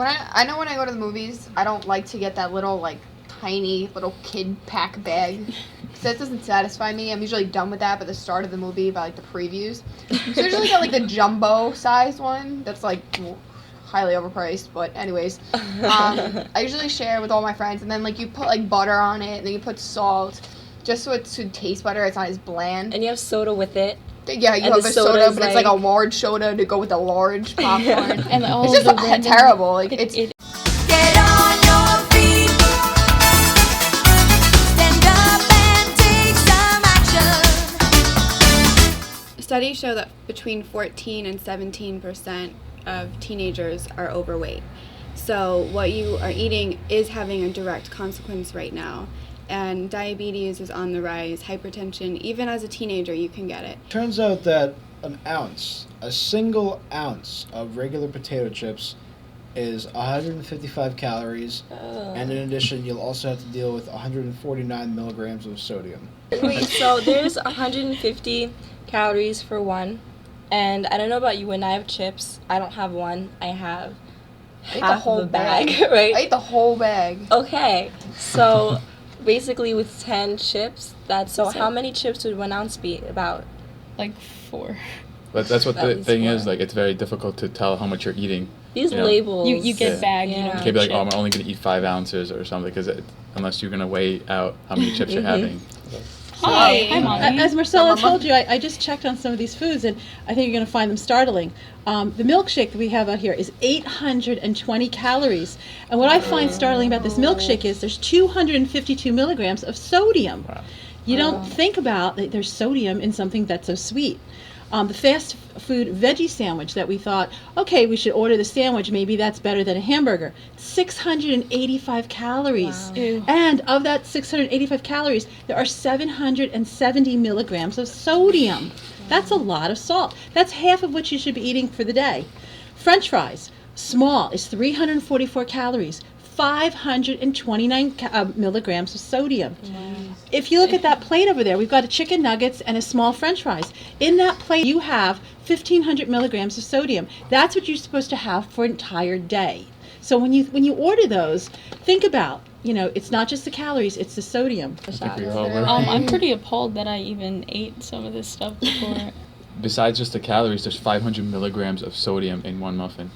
I know when I go to the movies, I don't like to get that little like tiny little kid pack bag. So that doesn't satisfy me. I'm usually done with that by the start of the movie, by like the previews. So I usually get like the jumbo sized one that's like highly overpriced, but anyways. I usually share with all my friends, and then like you put like butter on it, and then you put salt, just so it should taste better. It's not as bland. And you have soda with it. Yeah, you have a soda, but it's like a large soda to go with the large popcorn. Yeah. And it's just terrible. Like it's. Get on your feet. Stand up and take some action. Studies show that between 14 and 17% of teenagers are overweight. So what you are eating is having a direct consequence right now. And diabetes is on the rise, hypertension, even as a teenager you can get it. Turns out that a single ounce of regular potato chips is 155 calories, and in addition you'll also have to deal with 149 milligrams of sodium. Wait, so there's 150 calories for one, and I don't know about you, when I have chips, I don't have one, I have half whole of a bag, right? I ate the whole bag. Okay, so basically with 10 chips, so how many chips would 1 ounce be? About like 4. But that's what At the least thing 4. is, like, it's very difficult to tell how much you're eating. These You know, labels. You get bagged, you know. You can't be like, oh, I'm only going to eat 5 ounces or something, because unless you're going to weigh out how many chips you're having. Hi, Mommy. As Marcella told you, I just checked on some of these foods, and I think you're going to find them startling. The milkshake that we have out here is 820 calories. And what I find startling about this milkshake is there's 252 milligrams of sodium. Wow. You don't think about that there's sodium in something that's so sweet. The fast food veggie sandwich that we thought, okay, we should order the sandwich, maybe that's better than a hamburger. 685 calories. Wow. And of that 685 calories, there are 770 milligrams of sodium. That's a lot of salt. That's half of what you should be eating for the day. French fries, small, is 344 calories. 529 milligrams of sodium. If you look at that plate over there, we've got a chicken nuggets and a small French fries. In that plate, you have 1,500 milligrams of sodium. That's what you're supposed to have for an entire day. So when you order those, think about, it's not just the calories, it's the sodium. I think we all were. I'm pretty appalled that I even ate some of this stuff before. Besides just the calories, there's 500 milligrams of sodium in one muffin.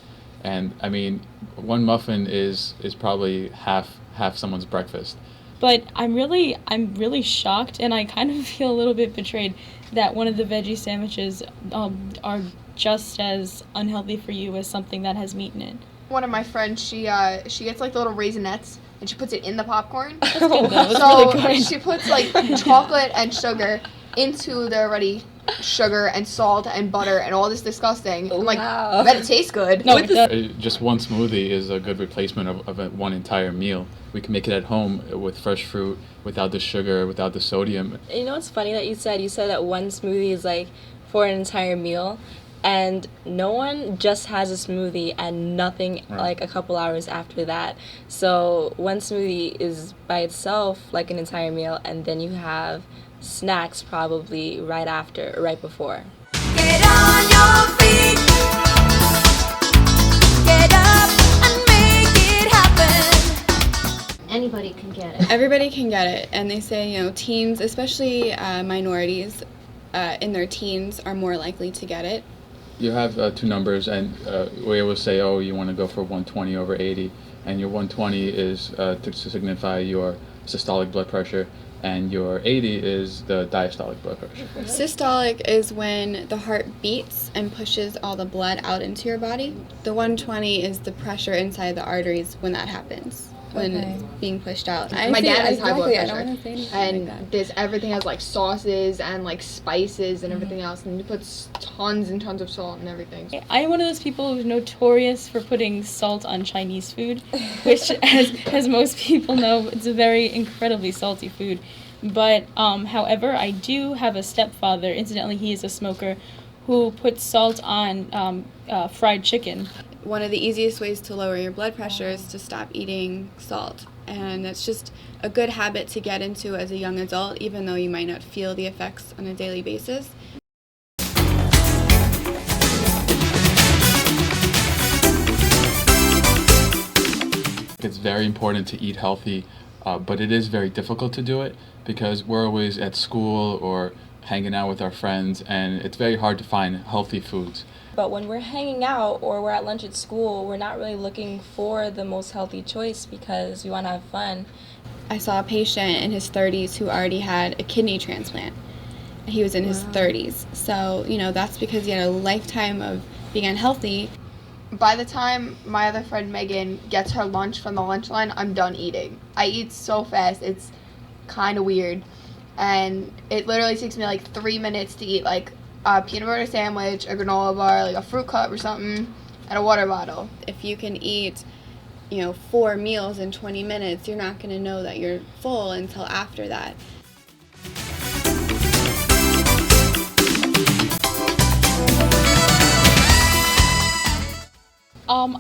And, I mean, one muffin is probably half someone's breakfast. But I'm really shocked, and I kind of feel a little bit betrayed that one of the veggie sandwiches are just as unhealthy for you as something that has meat in it. One of my friends, she gets like the little raisinets and she puts it in the popcorn. That's good, though. That's So really good. she puts like chocolate and sugar into the already sugar and salt and butter and all this disgusting. I'm like, Wow. I bet it tastes good. No, With it the- does. Just one smoothie is a good replacement of one entire meal. We can make it at home with fresh fruit, without the sugar, without the sodium. You know what's funny that you said? You said that one smoothie is like for an entire meal, and no one just has a smoothie and nothing like a couple hours after that. So one smoothie is by itself like an entire meal, and then you have snacks probably right after or right before. Get on your feet. Get up and make it happen. Anybody can get it. Everybody can get it, and they say, teens, especially minorities in their teens, are more likely to get it. You have two numbers, and we always say, oh, you want to go for 120 over 80, and your 120 is to signify your systolic blood pressure, and your 80 is the diastolic blood pressure. Systolic is when the heart beats and pushes all the blood out into your body. The 120 is the pressure inside the arteries when that happens, when it's being pushed out. My dad has high blood I don't pressure, want to say anything and like that. this everything has like sauces and like spices and everything else, and he puts tons and tons of salt and everything. I'm one of those people who's notorious for putting salt on Chinese food, which, as most people know, it's a very incredibly salty food. But, however, I do have a stepfather, incidentally, he is a smoker, who puts salt on fried chicken. One of the easiest ways to lower your blood pressure is to stop eating salt. And it's just a good habit to get into as a young adult, even though you might not feel the effects on a daily basis. very important to eat healthy, but it is very difficult to do it because we're always at school or hanging out with our friends, and it's very hard to find healthy foods. But when we're hanging out or we're at lunch at school, we're not really looking for the most healthy choice because we want to have fun. I saw a patient in his 30s who already had a kidney transplant. He was in his 30s. So, that's because he had a lifetime of being unhealthy. By the time my other friend Megan gets her lunch from the lunch line, I'm done eating. I eat so fast, it's kind of weird. And it literally takes me like 3 minutes to eat like a peanut butter sandwich, a granola bar, like a fruit cup or something, and a water bottle. If you can eat, 4 meals in 20 minutes, you're not going to know that you're full until after that.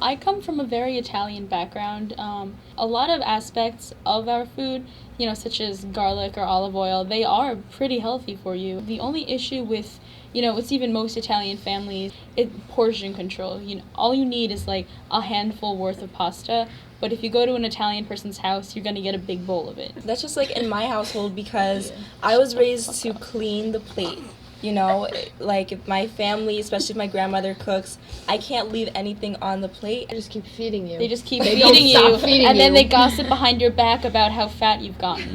I come from a very Italian background. A lot of aspects of our food, such as garlic or olive oil, they are pretty healthy for you. The only issue with, it's even most Italian families, portion control. All you need is like a handful worth of pasta, but if you go to an Italian person's house, you're going to get a big bowl of it. That's just like in my household because I was raised to clean the plate. Like if my family, especially if my grandmother cooks, I can't leave anything on the plate. I just keep feeding you. They just keep They don't feeding stop you, feeding and then you. they gossip behind your back about how fat you've gotten.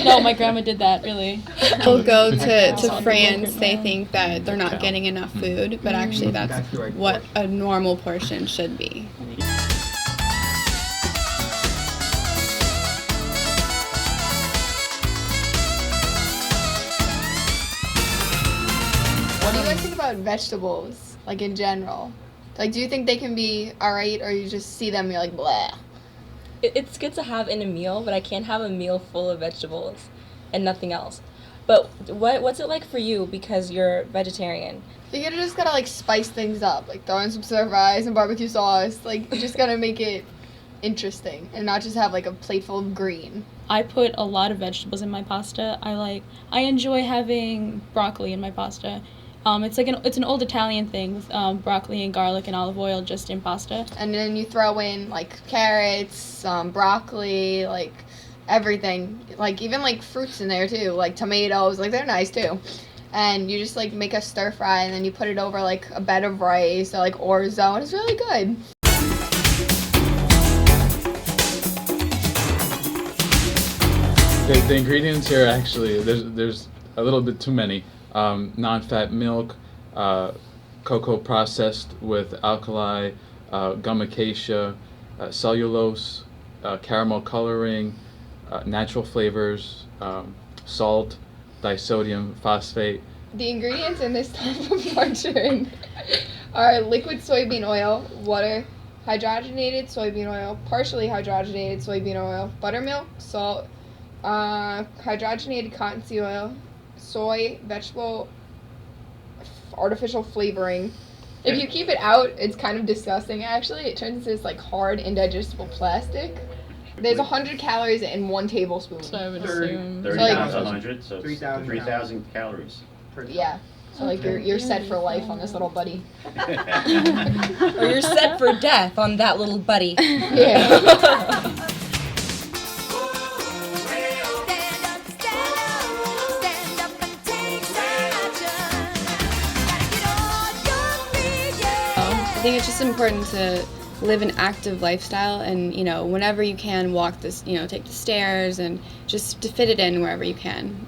No, my grandma did that, really. People go to That's France, awesome. they think that they're not getting enough food, but actually that's what a normal portion should be. What do you guys think about vegetables, like in general? Like, do you think they can be alright, or you just see them and you're like, blah? It's good to have in a meal, but I can't have a meal full of vegetables and nothing else. But what's it like for you because you're vegetarian? You just gotta like spice things up, like throw in some stir fries and barbecue sauce. Like, you just gotta make it interesting and not just have like a plate full of green. I put a lot of vegetables in my pasta. I enjoy having broccoli in my pasta. It's an old Italian thing with broccoli and garlic and olive oil just in pasta. And then you throw in like carrots, broccoli, like everything, like even like fruits in there too, like tomatoes, like they're nice too. And you just like make a stir fry and then you put it over like a bed of rice or like orzo, and it's really good. The ingredients here actually, there's a little bit too many. Non-fat milk, cocoa processed with alkali, gum acacia, cellulose, caramel coloring, natural flavors, salt, disodium phosphate. The ingredients in this type of margarine are liquid soybean oil, water, hydrogenated soybean oil, partially hydrogenated soybean oil, buttermilk, salt, hydrogenated cottonseed oil, soy, vegetable, artificial flavoring. If you keep it out, it's kind of disgusting actually. It turns into this like hard, indigestible plastic. There's 100 calories in 1 tablespoon. So I would 30 assume. like- times 100, so it's 3,000 3,000 calories. Yeah. So like you're set for life on this little buddy. Or you're set for death on that little buddy. Yeah. Stand up and take some action. Gotta get on your feet, yeah. I think it's just important to live an active lifestyle and, whenever you can walk this, take the stairs and just to fit it in wherever you can.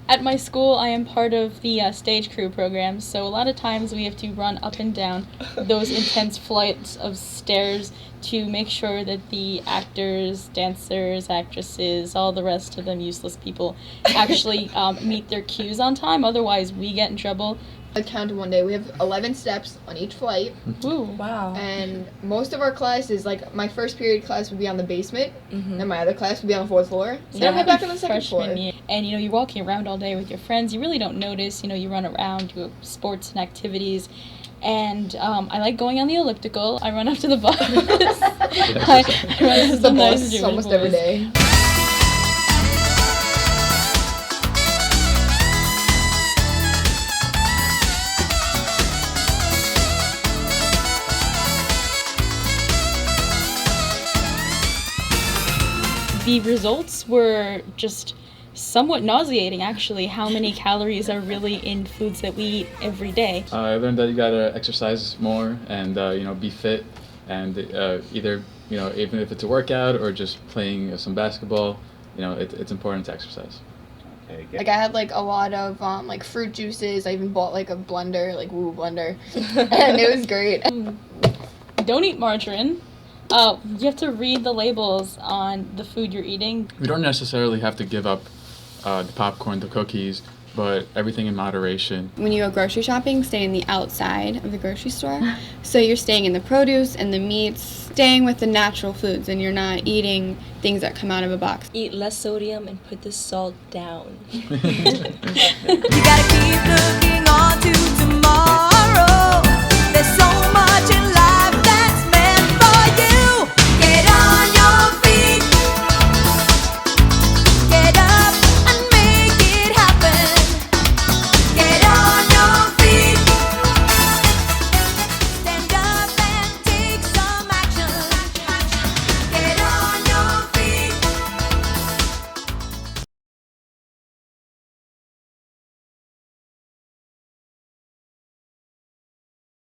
At my school, I am part of the stage crew program, so a lot of times we have to run up and down those intense flights of stairs to make sure that the actors, dancers, actresses, all the rest of them useless people actually meet their cues on time. Otherwise, we get in trouble. I counted one day. We have 11 steps on each flight, Ooh. Wow. and most of our classes, like my first period class would be on the basement, Mhm. and my other class would be on the 4th floor. So I'm back on the 2nd floor. Freshman year. And you're walking around all day with your friends. You really don't notice. You run around, do sports and activities. And I like going on the elliptical. I run up to the bus. I run up to The nice bus German almost every boys. day. the results were just somewhat nauseating, actually, how many calories are really in foods that we eat every day. I learned that you gotta exercise more and be fit, and either even if it's a workout or just playing some basketball, it's important to exercise. Okay, Like I had like a lot of like fruit juices. I even bought like a blender, like Woo blender, and it was great. Don't eat margarine. You have to read the labels on the food you're eating. We don't necessarily have to give up the popcorn, the cookies, but everything in moderation. When you go grocery shopping, stay in the outside of the grocery store. So you're staying in the produce and the meats, staying with the natural foods, and you're not eating things that come out of a box. Eat less sodium and put the salt down. You gotta keep looking